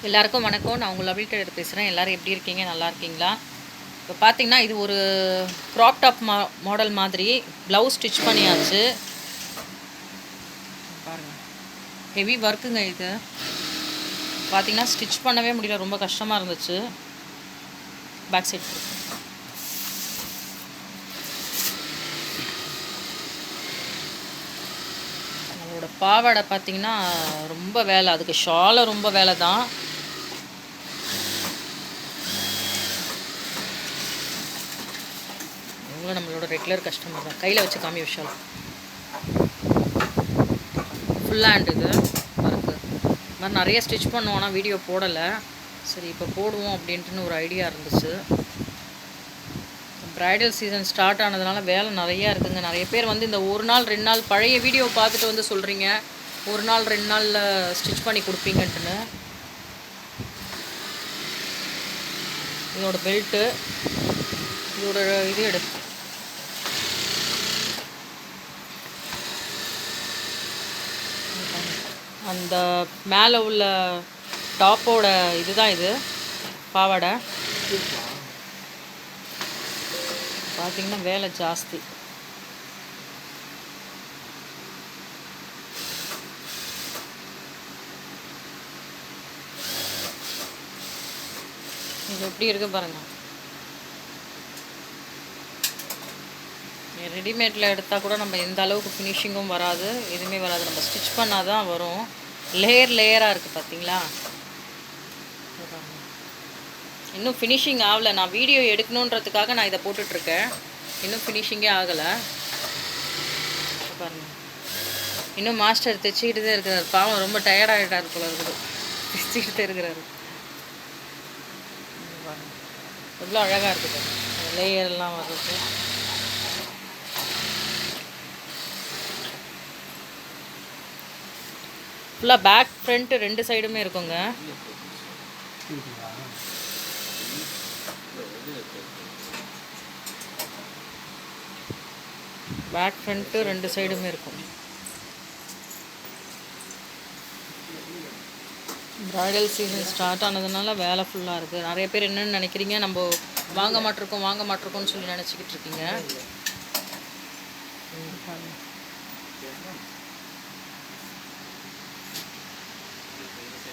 எல்லாருக்கும் வணக்கம். நான் உங்கள் லவ்லி டெய்லர் பேசுகிறேன். எல்லோரும் எப்படி இருக்கீங்க? நல்லா இருக்கீங்களா? இப்போ பார்த்தீங்கன்னா இது ஒரு க்ராப் டாப் மாடல் மாதிரி ப்ளவுஸ் ஸ்டிச் பண்ணியாச்சு. பாருங்கள், ஹெவி ஒர்க்குங்க இது. பார்த்தீங்கன்னா ஸ்டிச் பண்ணவே முடியல, ரொம்ப கஷ்டமாக இருந்துச்சு. பேக் சைட் நம்மளோட பாவாடை பார்த்தீங்கன்னா ரொம்ப வேலை, அதுக்கு ஷாலை ரொம்ப வேலை தான். நம்மளோட ரெகுலர் கஸ்டமர் தான். கையில் வச்சு காமி விஷயம் ஃபுல் ஹேண்ட் இது ஒர்க்கு. இது மாதிரி நிறைய ஸ்டிச் பண்ணுவோம், ஆனால் வீடியோ போடலை. சரி இப்போ போடுவோம் அப்படின்ட்டுன்னு ஒரு ஐடியா இருந்துச்சு. ப்ரைடல் சீசன் ஸ்டார்ட் ஆனதுனால வேலை நிறையா இருக்குதுங்க. நிறைய பேர் வந்து இந்த ஒரு நாள் 2 நாள் பழைய வீடியோ பார்த்துட்டு வந்து சொல்கிறீங்க, ஒரு நாள் 2 நாளில் ஸ்டிச் பண்ணி கொடுப்பீங்கன்ட்டுன்னு. இதோட பெல்ட்டு, இதோட இது எடுத்து அந்த மேலே உள்ள டாப்போட இதுதான் இது பாவாடை. பார்த்திங்கன்னா வேலை ஜாஸ்தி. இது எப்படி இருக்கு பாருங்கள். ரெடிமேடில் எடுத்தால் கூட நம்ம எந்த அளவுக்கு ஃபினிஷிங்கும் வராது, எதுவுமே வராது. நம்ம ஸ்டிச் பண்ணால் தான் வரும். லேயராக இருக்குது பார்த்தீங்களா? இன்னும் ஃபினிஷிங் ஆகலை. நான் வீடியோ எடுக்கணுன்றதுக்காக நான் இதை போட்டுட்ருக்கேன். இன்னும் ஃபினிஷிங்கே ஆகலை பாருங்கள். இன்னும் மாஸ்டர் தைச்சிக்கிட்டு தான் இருக்கிறார். பாவம், ரொம்ப டயர்டாகிட்டார் போல இருக்குது, தைச்சிக்கிட்டு இருக்கிறாரு. எவ்வளோ அழகாக இருக்குது லேயர்லாம் வர்றது. ஃபுல்லாக பேக் ஃப்ரண்ட்டு 2 சைடுமே இருக்குங்க. பேக் ஃப்ரண்ட்டு 2 சைடுமே இருக்கும். ப்ரைடல் சீசன் ஸ்டார்ட் ஆனதுனால வேலை ஃபுல்லாக இருக்குது. நிறைய பேர் என்னென்னு நினைக்கிறீங்க, நம்ம வாங்க மாட்டிருக்கோம்னு சொல்லி நினச்சிக்கிட்டு இருக்கீங்க.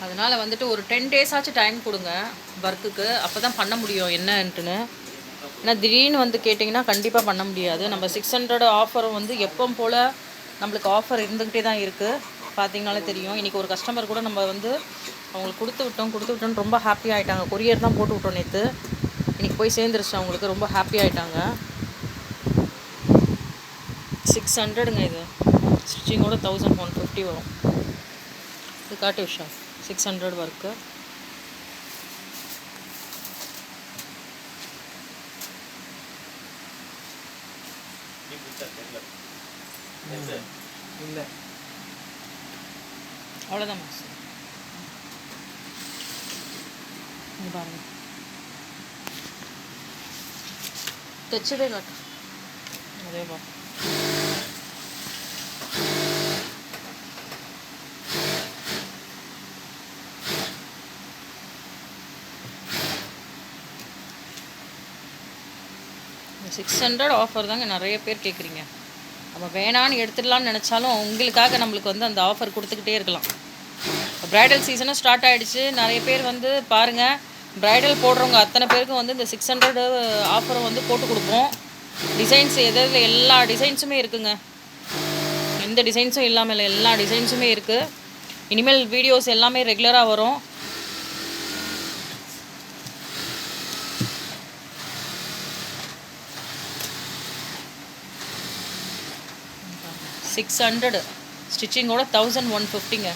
அதனால் வந்துட்டு ஒரு 10 days ஆச்சும் டைம் கொடுங்க ஒர்க்குக்கு. அப்போ தான் பண்ண முடியும் என்னன்ட்டுன்னு. ஏன்னா திடீர்னு வந்து கேட்டிங்கன்னா கண்டிப்பாக பண்ண முடியாது. நம்ம 600 ஆஃபரும் வந்து எப்பவும் போல் நம்மளுக்கு ஆஃபர் இருந்துக்கிட்டே தான் இருக்குது. பார்த்திங்கனாலே தெரியும். இன்றைக்கி ஒரு கஸ்டமர் கூட நம்ம வந்து அவங்களுக்கு கொடுத்து விட்டோன்னு ரொம்ப ஹாப்பி ஆகிட்டாங்க. கொரியர் தான் போட்டு விட்டோம் நேற்று. இன்றைக்கி போய் சேர்ந்துருச்சு அவங்களுக்கு. ரொம்ப ஹாப்பி ஆகிட்டாங்க. 600ங்க இது. ஸ்டிச்சிங்கோட 1150 வரும். இது காட்டு விஷயம். 600 ஒர்க்கு. அவ்வளோதான் மாஸ்டர். பாருங்க, தைச்சதே காட்டு. அதே பா 600 ஆஃபர் தாங்க நிறைய பேர் கேட்குறீங்க. நம்ம வேணான்னு எடுத்துடலான்னு நினச்சாலும் உங்களுக்காக நம்மளுக்கு வந்து அந்த ஆஃபர் கொடுத்துக்கிட்டே இருக்கலாம். ப்ரைடல் சீசனும் ஸ்டார்ட் ஆகிடுச்சு. நிறைய பேர் வந்து பாருங்கள், ப்ரைடல் போடுறவங்க அத்தனை பேருக்கும் வந்து இந்த 600 ஆஃபரை வந்து போட்டு கொடுப்போம். டிசைன்ஸ் எதில் எல்லா டிசைன்ஸுமே இருக்குங்க. எந்த டிசைன்ஸும் இல்லாமல் இல்லை, எல்லா டிசைன்ஸுமே இருக்குது. இனிமேல் வீடியோஸ் எல்லாமே ரெகுலராக வரும். $600 ஸ்டிச்சிங்கோட 1150ங்க.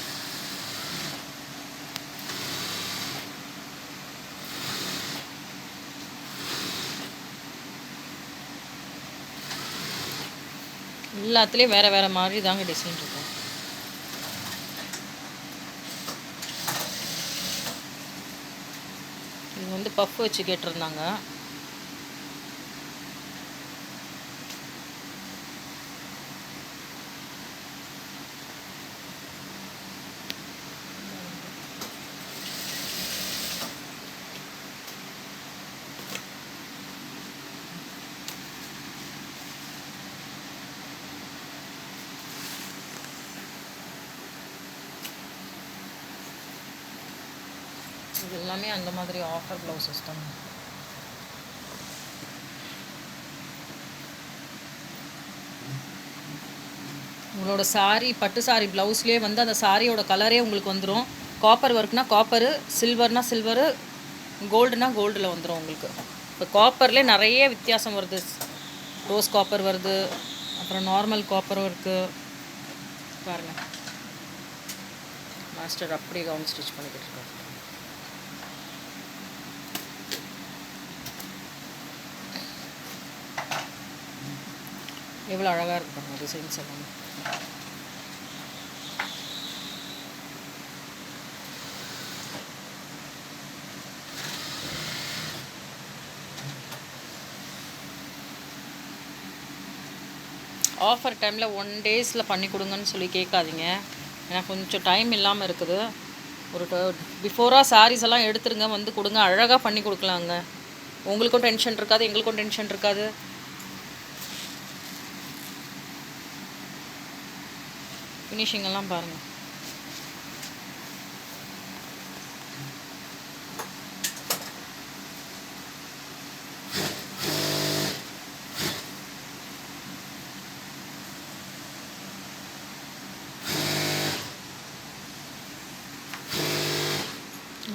எல்லாத்துலேயும் வேறு வேறு மாதிரி தாங்க டிசைன் இருக்கும். இது வந்து பஃப் வச்சு கேட்டிருந்தாங்க. இது எல்லாமே அந்த மாதிரி ஆஃபர் ப்ளவுசஸ் தான். உங்களோட சாரீ பட்டு சாரீ ப்ளவுஸ்லேயே வந்து அந்த சாரியோட கலரே உங்களுக்கு வந்துடும். காப்பர் ஒர்க்னா காப்பரு, சில்வர்னா சில்வரு, கோல்டுனா கோல்டில் வந்துடும் உங்களுக்கு. இப்போ காப்பர்லேயே நிறைய வித்தியாசம் வருது. ரோஸ் காப்பர் வருது, அப்புறம் நார்மல் காப்பரும் இருக்குது. பாருங்கள், மாஸ்டர் அப்படியே கவுன் ஸ்டிச் பண்ணிக்கிட்டு இருக்காரு. எவ்வளோ அழகாக இருக்கு பாருங்கள் டிசைன்ஸ் எல்லாமே. ஆஃபர் டைமில் 1 டேஸில் பண்ணி கொடுங்கன்னு சொல்லி கேட்காதீங்க. ஏன்னா கொஞ்சம் டைம் இல்லாமல் இருக்குது. ஒரு பிஃபோராக சாரீஸ் எல்லாம் எடுத்துருங்க, வந்து கொடுங்க, அழகாக பண்ணி கொடுக்கலாங்க. உங்களுக்கும் டென்ஷன் இருக்காது, எங்களுக்கும் டென்ஷன் இருக்காது. ஃபினிஷிங் எல்லாம் பாருங்கள்.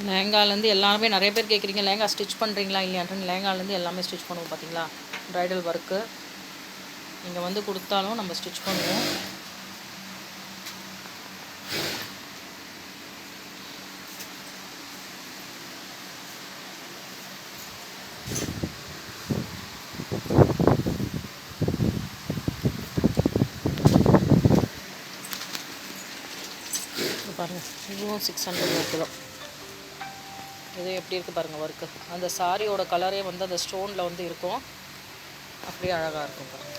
லேங்காலேருந்து எல்லாருமே நிறைய பேர் கேட்குறீங்க, லேங்கா ஸ்டிச் பண்ணுறீங்களா இல்லையான்ட்டு. லேங்காலேருந்து எல்லாமே ஸ்டிச் பண்ணுவோம். பார்த்தீங்களா, ப்ரைடல் ஒர்க்கு நீங்கள் வந்து கொடுத்தாலும் நம்ம ஸ்டிச் பண்ணுவோம். பாருங்கள், இதுவும் 600 ஒர்க்கு தான். இது எப்படி இருக்குது பாருங்கள் ஒர்க்கு. அந்த சாரியோட கலரே வந்து அந்த ஸ்டோனில் வந்து இருக்கும். அப்படியே அழகாக இருக்கும் பாருங்கள்.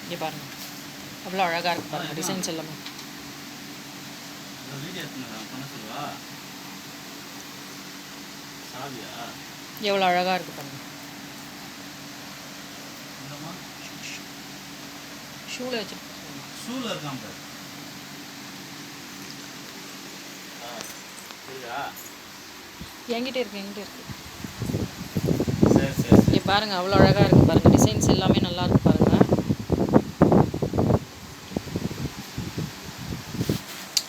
இங்கே பாருங்கள், அவ்வளோ அழகாக இருக்குது பாருங்கள் டிசைன்ஸ் எல்லாமே. எவ்வளோ அழகாக இருக்குது பாருங்கள். ஷூவில் வச்சு என்கிட்ட இருக்கு. இங்கே பாருங்கள், அவ்வளோ அழகாக இருக்குது பாருங்கள். டிசைன்ஸ் எல்லாமே நல்லா இருக்கு பாருங்கள்.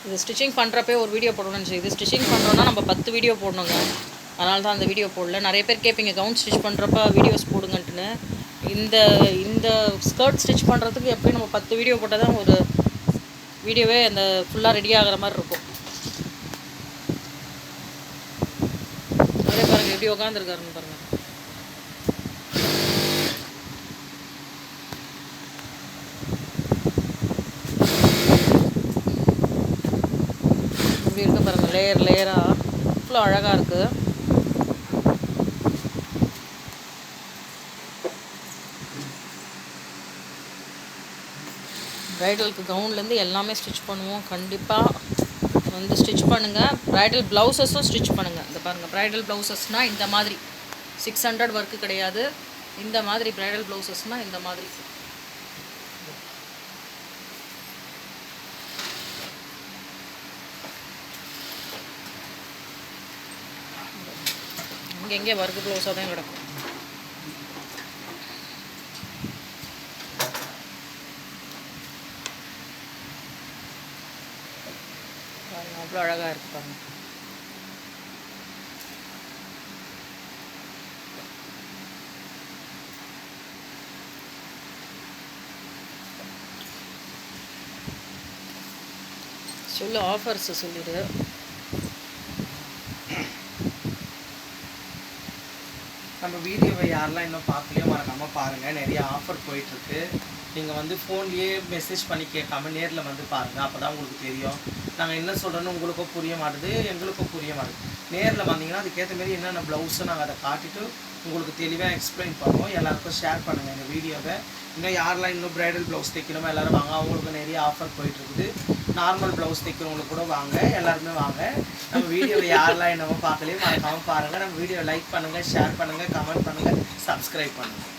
இது ஸ்டிச்சிங் பண்ணுறப்பே ஒரு வீடியோ போடணும்னு சொல்லி, இது ஸ்டிச்சிங் பண்ணுறோன்னா நம்ம 10 வீடியோ போடணுங்க. அதனால தான் அந்த வீடியோ போடல. நிறைய பேர் கேட்பீங்க கவுன் ஸ்டிச் பண்ணுறப்ப வீடியோஸ் போடுங்கன்ட்டுன்னு. இந்த ஸ்கர்ட் ஸ்டிச் பண்ணுறதுக்கு எப்படி நம்ம 10 வீடியோ போட்டால் தான் ஒரு வீடியோவே அந்த ஃபுல்லாக ரெடி ஆகிற மாதிரி இருக்கும். நிறைய பாருங்கள் எப்படி உட்காந்துருக்காருன்னு பாருங்கள். இப்படி இருக்க பாருங்கள், லேயராக இவ்வளோ அழகாக இருக்குது. ப்ரைடலுக்கு கவுன்லேருந்து எல்லாமே ஸ்டிச் பண்ணுவோம். கண்டிப்பாக வந்து ஸ்டிச் பண்ணுங்கள். ப்ரைடல் ப்ளவுசஸும் ஸ்டிச் பண்ணுங்கள். இந்த பாருங்கள், ப்ரைடல் ப்ளவுசஸ்னால் இந்த மாதிரி 600 ஒர்க்கு கிடையாது. இந்த மாதிரி ப்ரைடல் ப்ளவுசஸ்னால் இந்த மாதிரி. இங்கே ஒர்க்கு ப்ளவுஸாக தான் கிடக்கும். அவ்வளோ அழகாக இருக்குது பாருங்கள். சொல்லு, ஆஃபர்ஸ் சொல்லிடு. நம்ம வீடியோவை யாரெல்லாம் இன்னும் பார்க்கலையோ மறக்காமல் பாருங்கள். நிறைய ஆஃபர் போயிட்டுருக்கு. நீங்கள் வந்து ஃபோன்லேயே மெசேஜ் பண்ணி கேட்காம நேரில் வந்து பாருங்கள். அப்போ தான் உங்களுக்கு தெரியும். நாங்கள் என்ன சொல்கிறோன்னு உங்களுக்கும் புரிய மாட்டுது, எங்களுக்கும் புரிய மாட்டுது. நேரில் வந்தீங்கன்னா அதுக்கேற்ற மாரி என்னென்ன ப்ளவுஸோ நாங்கள் அதை காட்டிட்டு உங்களுக்கு தெளிவாக எக்ஸ்பிளைன் பண்ணுவோம். எல்லாருக்கும் ஷேர் பண்ணுங்கள் இந்த வீடியோவை. இன்னும் யாரெல்லாம் இன்னும் ப்ரைடல் ப்ளவுஸ் தைக்கணுமோ எல்லோரும் வாங்க. அவங்களுக்கு நிறைய ஆஃபர் போயிட்டுருக்குது. நார்மல் ப்ளவுஸ் தைக்கிறவங்களுக்கு கூட வாங்க, எல்லாருமே வாங்க. நம்ம வீடியோவை யாரெல்லாம் என்னமோ பார்க்கலையே மறக்காமல் பாருங்கள். நம்ம வீடியோவை லைக் பண்ணுங்கள், ஷேர் பண்ணுங்கள், கமெண்ட் பண்ணுங்கள், சப்ஸ்கிரைப் பண்ணுங்கள்.